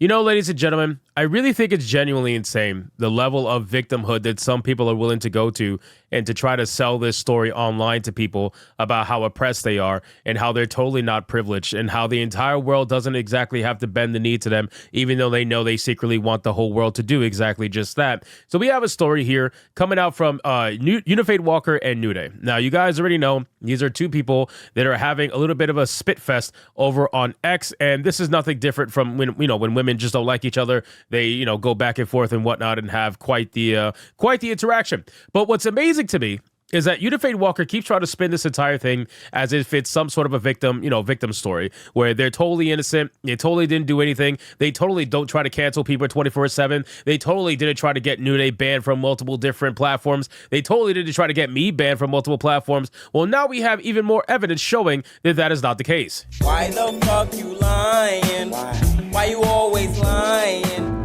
You know, ladies and gentlemen, I really think it's genuinely insane, the level of victimhood that some people are willing to go to and to try to sell this story online to people about how oppressed they are and how they're totally not privileged and how the entire world doesn't exactly have to bend the knee to them, even though they know they secretly want the whole world to do exactly just that. So we have a story here coming out from Unified Walker and New Day. Now, you guys already know these are two people that are having a little bit of a spit fest over on X, and this is nothing different from when women just don't like each other. They, go back and forth and whatnot and have quite the interaction. But what's amazing to me is that Unified Walker keeps trying to spin this entire thing as if it's some sort of a victim story where they're totally innocent. They totally didn't do anything. They totally don't try to cancel people 24/7. They totally didn't try to get New Day banned from multiple different platforms. They totally didn't try to get me banned from multiple platforms. Well, now we have even more evidence showing that that is not the case. Why the fuck you lying? Why you always lying?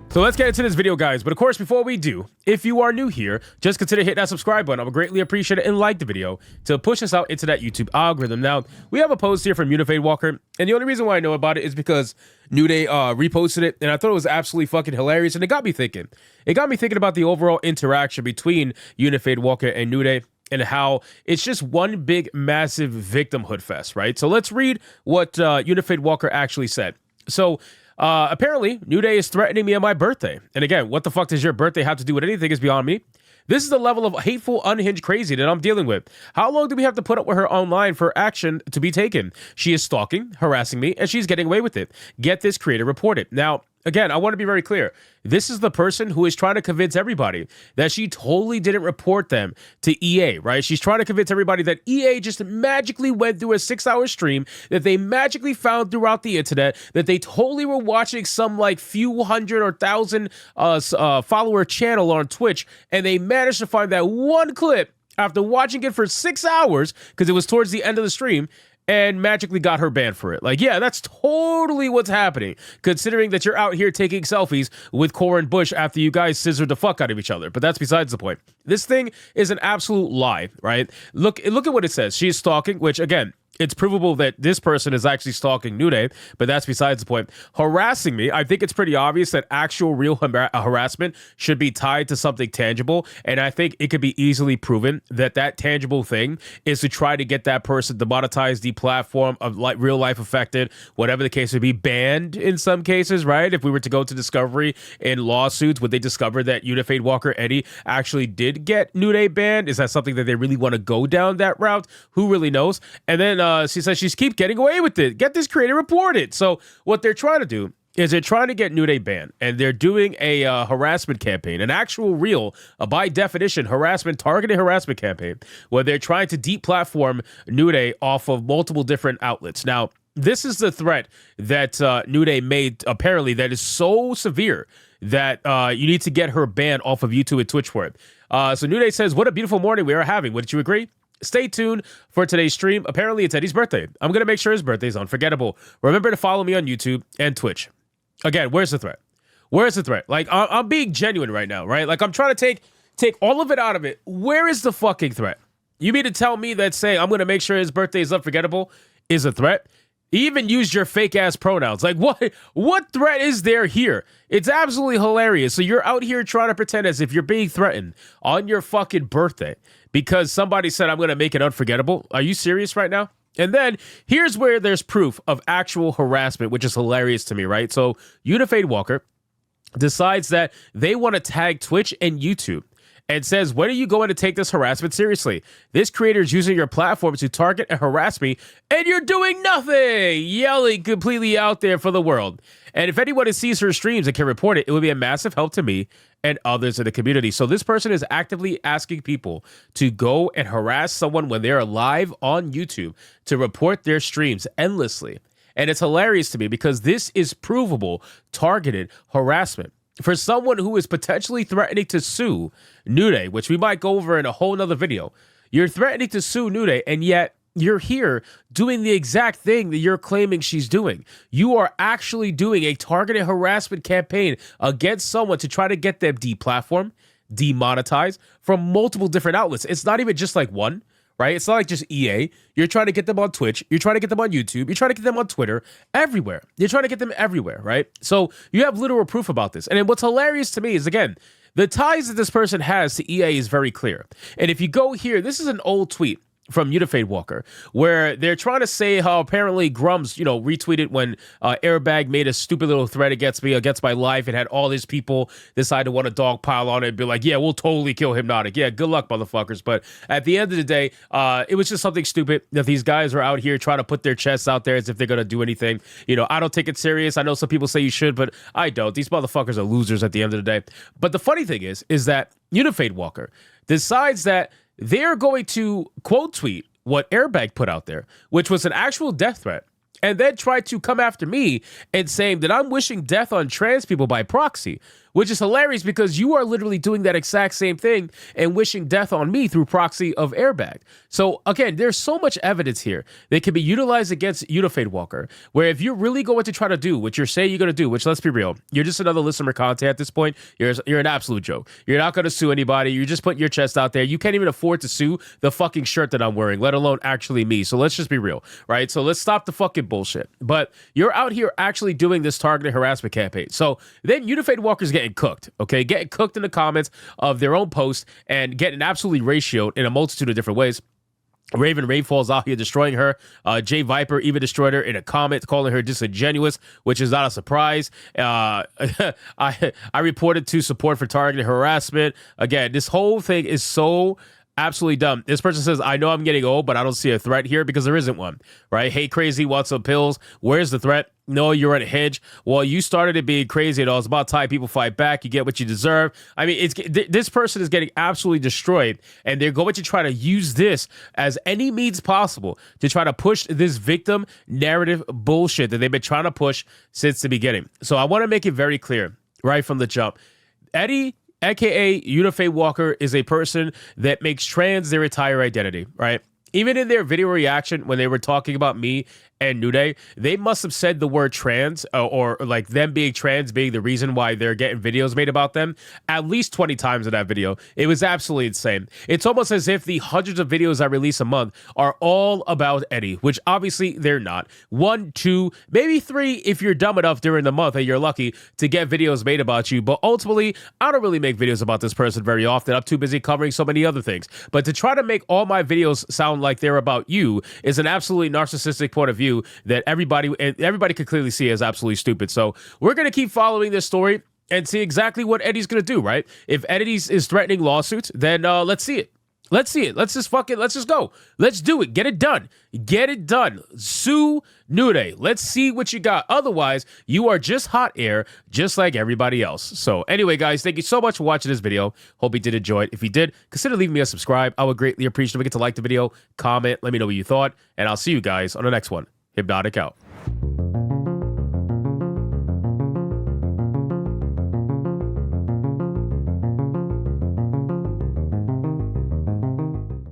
So let's get into this video, guys. But of course, before we do, if you are new here, just consider hitting that subscribe button. I would greatly appreciate it and like the video to push us out into that YouTube algorithm. Now, we have a post here from Unified Walker, and the only reason why I know about it is because New Day reposted it, and I thought it was absolutely fucking hilarious, and it got me thinking. It got me thinking about the overall interaction between Unified Walker and New Day, and how it's just one big, massive victimhood fest, right? So let's read what Unified Walker actually said. So, apparently, New Day is threatening me on my birthday. And again, what the fuck does your birthday have to do with anything is beyond me. This is the level of hateful, unhinged crazy that I'm dealing with. How long do we have to put up with her online for action to be taken? She is stalking, harassing me, and she's getting away with it. Get this creator reported. Now, again, I want to be very clear. This is the person who is trying to convince everybody that she totally didn't report them to EA, right? She's trying to convince everybody that EA just magically went through a 6-hour stream that they magically found throughout the internet, that they totally were watching some like few hundred or thousand follower channel on Twitch, and they managed to find that one clip after watching it for 6 hours, because it was towards the end of the stream, and magically got her banned for it. Like, yeah, that's totally what's happening, considering that you're out here taking selfies with Corin Bush after you guys scissored the fuck out of each other. But that's besides the point. This thing is an absolute lie, right? Look at what it says. She's stalking, which, again, it's provable that this person is actually stalking New Day, but that's besides the point. Harassing me, I think it's pretty obvious that actual real harassment should be tied to something tangible, and I think it could be easily proven that that tangible thing is to try to get that person demonetized, deplatformed, of like real life affected, whatever the case would be, banned in some cases, right? If we were to go to discovery in lawsuits, would they discover that Unified Walker Eddie actually did get New Day banned? Is that something that they really want to go down that route? Who really knows? And then she says she's keep getting away with it. Get this creator reported. So what they're trying to do is they're trying to get New Day banned, and they're doing a harassment campaign, an actual real, by definition, targeted harassment campaign, where they're trying to deplatform New Day off of multiple different outlets. Now, this is the threat that New Day made, apparently, that is so severe that you need to get her banned off of YouTube and Twitch for it. So New Day says, "What a beautiful morning we are having. Wouldn't you agree? Stay tuned for today's stream. Apparently, it's Eddie's birthday. I'm going to make sure his birthday is unforgettable. Remember to follow me on YouTube and Twitch." Again, where's the threat? Where's the threat? Like, I'm being genuine right now, right? Like, I'm trying to take all of it out of it. Where is the fucking threat? You mean to tell me that saying I'm going to make sure his birthday is unforgettable is a threat? He even used your fake-ass pronouns. Like, what threat is there here? It's absolutely hilarious. So you're out here trying to pretend as if you're being threatened on your fucking birthday because somebody said, I'm going to make it unforgettable. Are you serious right now? And then here's where there's proof of actual harassment, which is hilarious to me, right? So Unified Walker decides that they want to tag Twitch and YouTube and says, when are you going to take this harassment seriously? This creator is using your platform to target and harass me, and you're doing nothing, yelling completely out there for the world. And if anyone sees her streams and can report it, it would be a massive help to me and others in the community. So this person is actively asking people to go and harass someone when they're live on YouTube to report their streams endlessly. And it's hilarious to me because this is provable, targeted harassment. For someone who is potentially threatening to sue New Day, which we might go over in a whole nother video, you're threatening to sue New Day, and yet you're here doing the exact thing that you're claiming she's doing. You are actually doing a targeted harassment campaign against someone to try to get them deplatformed, demonetized from multiple different outlets. It's not even just like one, right? It's not like just EA. You're trying to get them on Twitch. You're trying to get them on YouTube. You're trying to get them on Twitter, everywhere. You're trying to get them everywhere, right? So you have literal proof about this. And then what's hilarious to me is, again, the ties that this person has to EA is very clear. And if you go here, this is an old tweet from Unifade Walker, where they're trying to say how apparently Grums, retweeted when Airbag made a stupid little thread against me, against my life, and had all these people decide to want to dogpile on it and be like, yeah, we'll totally kill Hypnotic. Yeah, good luck, motherfuckers. But at the end of the day, it was just something stupid that these guys are out here trying to put their chests out there as if they're going to do anything. I don't take it serious. I know some people say you should, but I don't. These motherfuckers are losers at the end of the day. But the funny thing is that Unifade Walker decides that they're going to quote tweet what Airbag put out there, which was an actual death threat, and then try to come after me and saying that I'm wishing death on trans people by proxy, which is hilarious because you are literally doing that exact same thing and wishing death on me through proxy of Airbag. So again, there's so much evidence here that can be utilized against Unifade Walker, where if you're really going to try to do what you're saying you're going to do, which, let's be real, you're just another listener content at this point. You're an absolute joke. You're not going to sue anybody. You're just putting your chest out there. You can't even afford to sue the fucking shirt that I'm wearing, let alone actually me. So let's just be real, right? So let's stop the fucking bullshit. But you're out here actually doing this targeted harassment campaign. So then Unifade Walker's getting cooked, okay? Getting cooked in the comments of their own post and getting absolutely ratioed in a multitude of different ways. Raven Rainfall's out here destroying her. Jay Viper even destroyed her in a comment, calling her disingenuous, which is not a surprise. I reported to support for targeted harassment. Again, this whole thing is so absolutely dumb. This person says, I know I'm getting old, but I don't see a threat here because there isn't one, right? Hey, crazy, want some pills? Where's the threat? No, you're on a hedge. Well, you started it being crazy and all. It's about time people fight back. You get what you deserve. I mean, this person is getting absolutely destroyed, and they're going to try to use this as any means possible to try to push this victim narrative bullshit that they've been trying to push since the beginning. So I want to make it very clear right from the jump. Eddie, aka Unifade Walker, is a person that makes trans their entire identity, right? Even in their video reaction when they were talking about me and New Day, they must have said the word trans or like them being trans being the reason why they're getting videos made about them at least 20 times in that video. It was absolutely insane. It's almost as if the hundreds of videos I release a month are all about Eddie, which obviously they're not. 1, 2, maybe 3 if you're dumb enough during the month and you're lucky to get videos made about you. But ultimately, I don't really make videos about this person very often. I'm too busy covering so many other things. But to try to make all my videos sound like they're about you is an absolutely narcissistic point of view that everybody could clearly see as absolutely stupid. So we're going to keep following this story and see exactly what Eddie's going to do, right? If Eddie is threatening lawsuits, then let's see it. Let's see it. Let's just go. Let's do it. Get it done. Get it done. Sue Nude. Let's see what you got. Otherwise, you are just hot air, just like everybody else. So anyway, guys, thank you so much for watching this video. Hope you did enjoy it. If you did, consider leaving me a subscribe. I would greatly appreciate it. Don't forget to like the video, comment, let me know what you thought, and I'll see you guys on the next one. Hypnotic out.